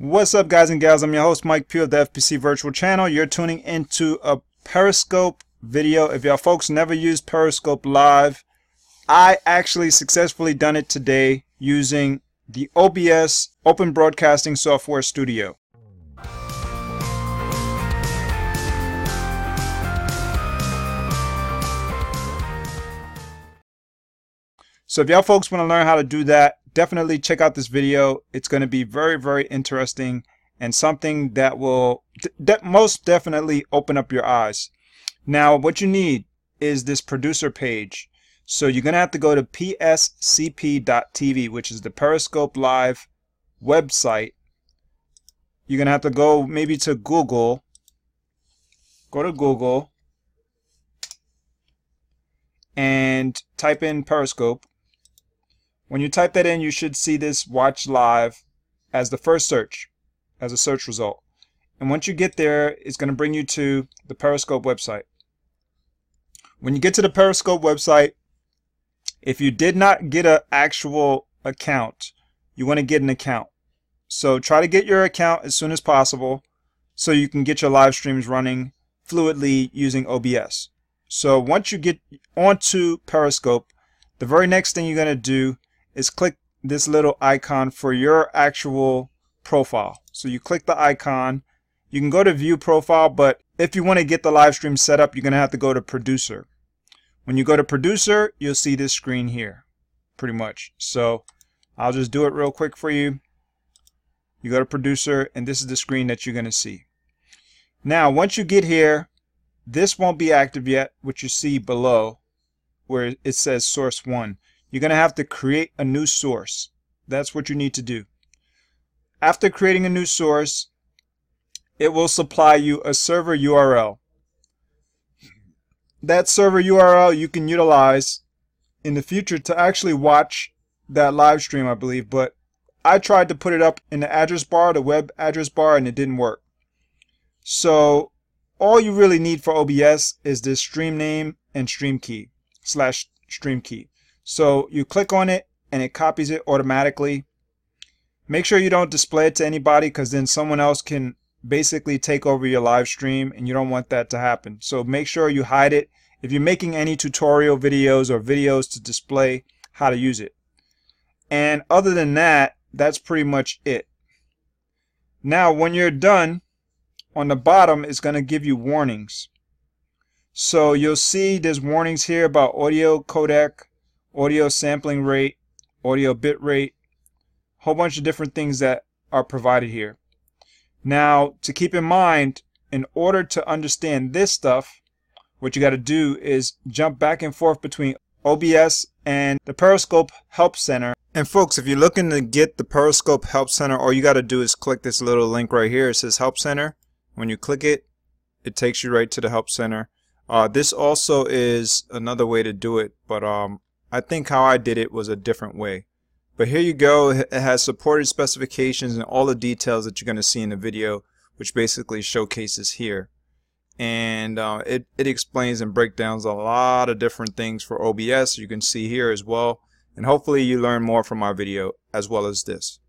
What's up, guys and gals? I'm your host Mike Pugh of the FPC Virtual Channel. You're tuning into a Periscope video. If y'all folks never used Periscope Live, I actually successfully done it today using the OBS Open Broadcasting Software Studio. So if y'all folks want to learn how to do that, definitely check out this video. It's going to be very, very interesting and something that will most definitely open up your eyes. Now, what you need is this producer page. So you're going to have to go to pscp.tv, which is the Periscope Live website. You're going to have to go maybe to Google. Go to Google and type in Periscope. When you type that in, you should see this watch live as the first search, as a search result. And once you get there, it's going to bring you to the Periscope website. When you get to the Periscope website, if you did not get an actual account, you want to get an account. So try to get your account as soon as possible so you can get your live streams running fluidly using OBS. So once you get onto Periscope, the very next thing you're going to do is click this little icon for your actual profile. So you click the icon. You can go to view profile, but if you want to get the live stream set up, you're going to have to go to producer. When you go to producer, you'll see this screen here pretty much. So I'll just do it real quick for you. You go to producer and this is the screen that you're going to see. Now once you get here, this won't be active yet, which you see below where it says source 1. You're going to have to create a new source. That's what you need to do. After creating a new source, it will supply you a server URL. That server URL you can utilize in the future to actually watch that live stream, I believe, but I tried to put it up in the address bar, the web address bar, and it didn't work. So all you really need for OBS is this stream name and stream key / stream key. So you click on it and it copies it automatically. Make sure you don't display it to anybody, because then someone else can basically take over your live stream and you don't want that to happen. So make sure you hide it if you're making any tutorial videos or videos to display how to use it. And other than that, that's pretty much it. Now when you're done, on the bottom it's going to give you warnings. So you'll see there's warnings here about audio codec, audio sampling rate, audio bit rate, a whole bunch of different things that are provided here. Now to keep in mind, in order to understand this stuff, what you got to do is jump back and forth between OBS and the Periscope Help Center. And folks, if you're looking to get the Periscope Help Center, all you got to do is click this little link right here. It says Help Center. When you click it, it takes you right to the Help Center. This also is another way to do it, but I think how I did it was a different way. But here you go. It has supported specifications and all the details that you're going to see in the video, which basically showcases here. And it explains and breaks down a lot of different things for OBS. You can see here as well. And hopefully you learn more from my video as well as this,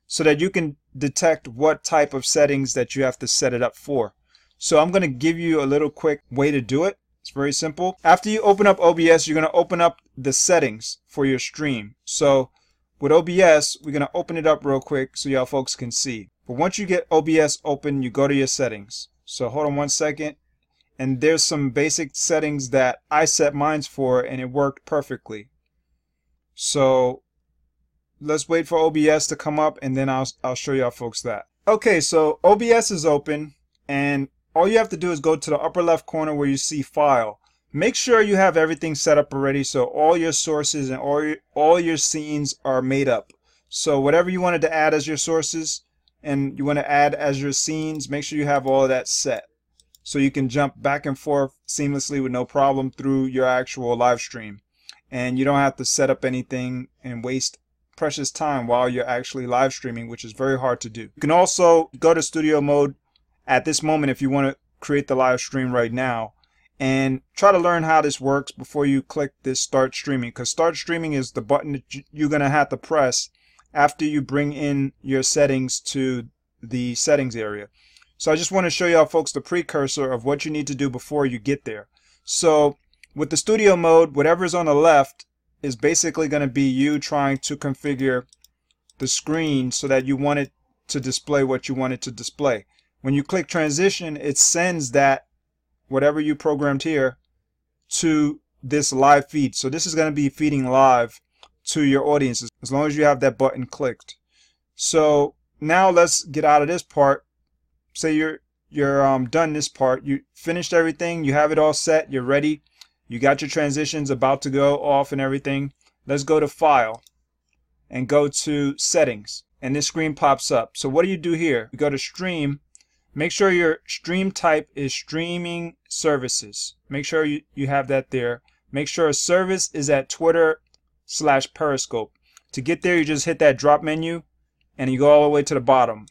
so that you can detect what type of settings that you have to set it up for. So I'm going to give you a little quick way to do it. It's very simple. After you open up OBS, you're going to open up the settings for your stream. So with OBS, we're going to open it up real quick so y'all folks can see. But once you get OBS open, you go to your settings. So hold on one second. And there's some basic settings that I set mine for, and it worked perfectly. So let's wait for OBS to come up, and then I'll show y'all folks that. Okay, so OBS is open, and all you have to do is go to the upper left corner where you see File. Make sure you have everything set up already, so all your sources and all your scenes are made up. So whatever you wanted to add as your sources and you want to add as your scenes, make sure you have all of that set, so you can jump back and forth seamlessly with no problem through your actual live stream. And you don't have to set up anything and waste precious time while you're actually live streaming, which is very hard to do. You can also go to studio mode at this moment if you want to create the live stream right now, and try to learn how this works before you click this start streaming, because start streaming is the button that you're going to have to press after you bring in your settings to the settings area. So I just want to show y'all folks the precursor of what you need to do before you get there. So with the studio mode, whatever's on the left is basically going to be you trying to configure the screen so that you want it to display what you want it to display. When you click transition, it sends that whatever you programmed here to this live feed. So this is going to be feeding live to your audiences as long as you have that button clicked. So now let's get out of this part. Say you're done this part, you finished everything, you have it all set, you're ready, you got your transitions about to go off and everything. Let's go to File and go to Settings, and this screen pops up. So what do you do here? You go to Stream. Make sure your stream type is Streaming Services. Make sure you have that there. Make sure a service is at Twitter/Periscope. To get there, you just hit that drop menu and you go all the way to the bottom.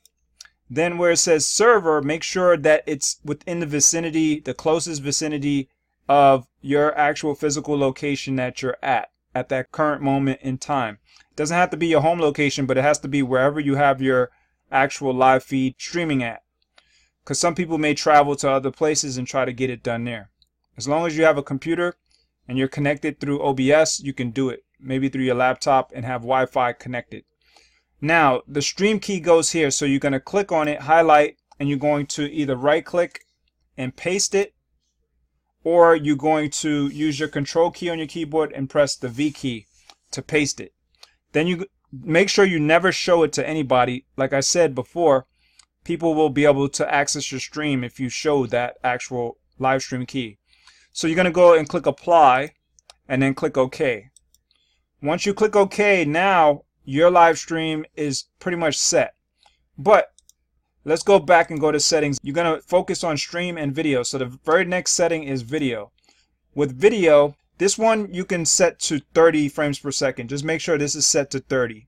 Then where it says server, make sure that it's within the vicinity, the closest vicinity of your actual physical location that you're at that current moment in time. It doesn't have to be your home location, but it has to be wherever you have your actual live feed streaming at. Because some people may travel to other places and try to get it done there. As long as you have a computer and you're connected through OBS, you can do it. Maybe through your laptop and have Wi-Fi connected. Now, the stream key goes here, so you're going to click on it, highlight, and you're going to either right-click and paste it, or you're going to use your control key on your keyboard and press the V key to paste it. Then you make sure you never show it to anybody. Like I said before, people will be able to access your stream if you show that actual live stream key. So you're going to go and click Apply, and then click OK. Once you click OK, now your live stream is pretty much set. But let's go back and go to settings. You're going to focus on stream and video. So the very next setting is video. With video, this one you can set to 30 frames per second. Just make sure this is set to 30.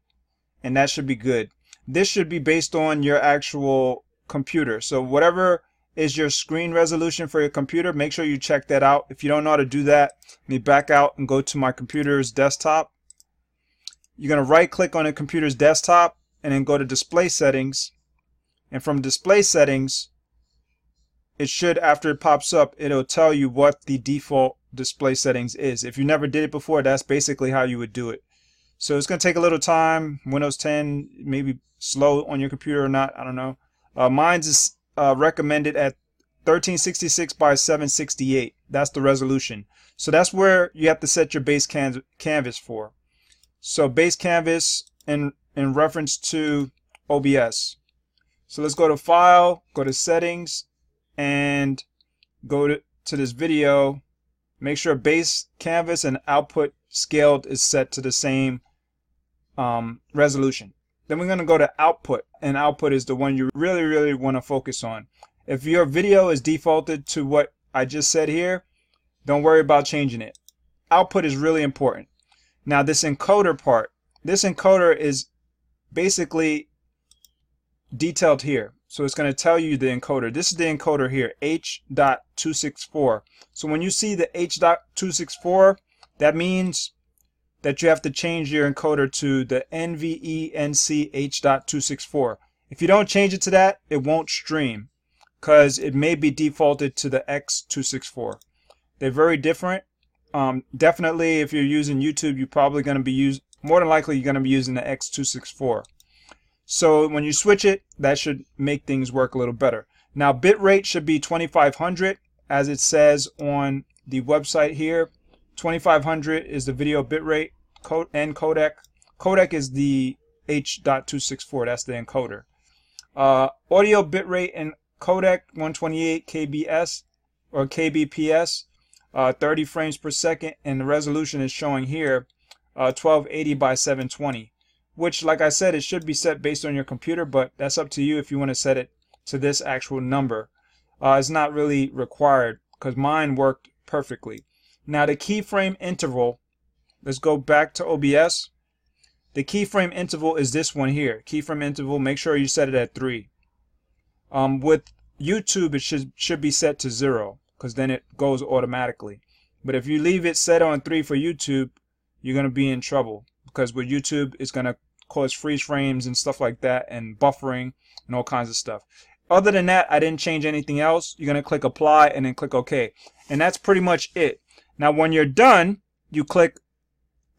And that should be good. This should be based on your actual computer. So whatever is your screen resolution for your computer, make sure you check that out. If you don't know how to do that, let me back out and go to my computer's desktop. You're going to right click on a computer's desktop and then go to display settings, and from display settings it should, after it pops up, it'll tell you what the default display settings is. If you never did it before, that's basically how you would do it. So it's going to take a little time. Windows 10 maybe slow on your computer or not, I don't know. Mine's is recommended at 1366 by 768. That's the resolution. So that's where you have to set your base canvas for. So base canvas in reference to OBS. So let's go to File, go to Settings, and go to this video. Make sure base canvas and output scaled is set to the same resolution. Then we're going to go to Output, and Output is the one you really want to focus on. If your video is defaulted to what I just said here, don't worry about changing it. Output is really important. Now this encoder part, this encoder is basically detailed here. So it's going to tell you the encoder. This is the encoder here, H.264. So when you see the H.264, that means that you have to change your encoder to the NVENC H.264. If you don't change it to that, it won't stream because it may be defaulted to the X264. They're very different. Definitely if you're using YouTube, you're probably going to be more than likely you're going to be using the X264. So when you switch it, that should make things work a little better. Now bitrate should be 2500 as it says on the website here. 2500 is the video bitrate, and codec. Codec is the H.264, that's the encoder. Audio bitrate and codec 128 kbps or kbps. 30 frames per second, and the resolution is showing here 1280 by 720, which, like I said, it should be set based on your computer, but that's up to you if you want to set it to this actual number. It's not really required because mine worked perfectly. Now the keyframe interval, let's go back to OBS. The keyframe interval is this one here. Keyframe interval, make sure you set it at 3. With YouTube, it should be set to 0. Because then it goes automatically. But if you leave it set on 3 for YouTube, you're going to be in trouble. Because with YouTube, it's going to cause freeze frames and stuff like that, and buffering and all kinds of stuff. Other than that, I didn't change anything else. You're going to click apply and then click OK. And that's pretty much it. Now when you're done, you click,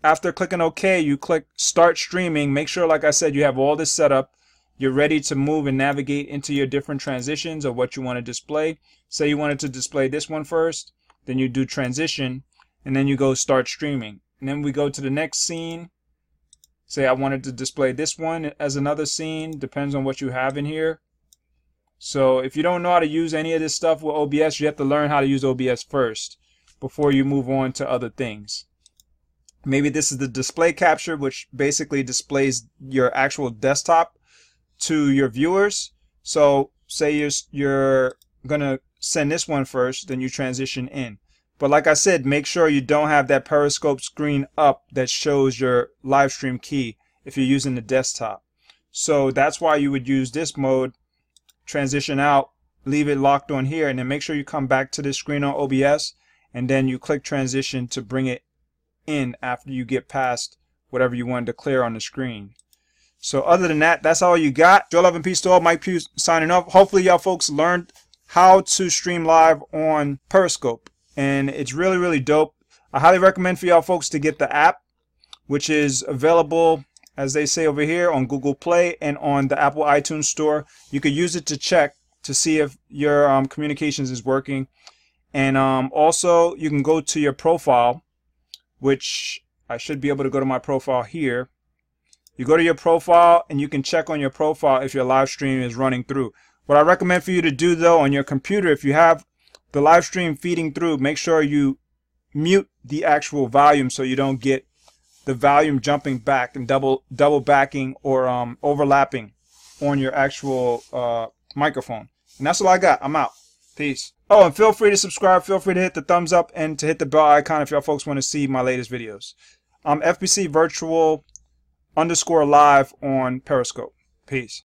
after clicking OK, you click start streaming. Make sure, like I said, you have all this set up. You're ready to move and navigate into your different transitions of what you want to display. Say you wanted to display this one first, then you do transition, and then you go start streaming. And then we go to the next scene. Say I wanted to display this one as another scene. Depends on what you have in here. So if you don't know how to use any of this stuff with OBS, you have to learn how to use OBS first before you move on to other things. Maybe this is the display capture, which basically displays your actual desktop to your viewers. So say you're gonna send this one first, then you transition in. But like I said, make sure you don't have that Periscope screen up that shows your live stream key if you're using the desktop. So that's why you would use this mode, transition out, leave it locked on here, and then make sure you come back to this screen on OBS, and then you click transition to bring it in after you get past whatever you wanted to clear on the screen. So other than that, that's all you got. Joy, love, and peace to all. Mike Pugh signing off. Hopefully y'all folks learned how to stream live on Periscope, and it's really, really dope. I highly recommend for y'all folks to get the app, which is available, as they say over here, on Google Play and on the Apple iTunes Store. You could use it to check to see if your communications is working. And also, you can go to your profile, which I should be able to go to my profile here. You go to your profile and you can check on your profile if your live stream is running through. What I recommend for you to do, though, on your computer, if you have the live stream feeding through, make sure you mute the actual volume so you don't get the volume jumping back and double backing or overlapping on your actual microphone. And that's all I got. I'm out. Peace. Oh, and feel free to subscribe. Feel free to hit the thumbs up and to hit the bell icon if y'all folks want to see my latest videos. FBC Virtual _live on Periscope. Peace.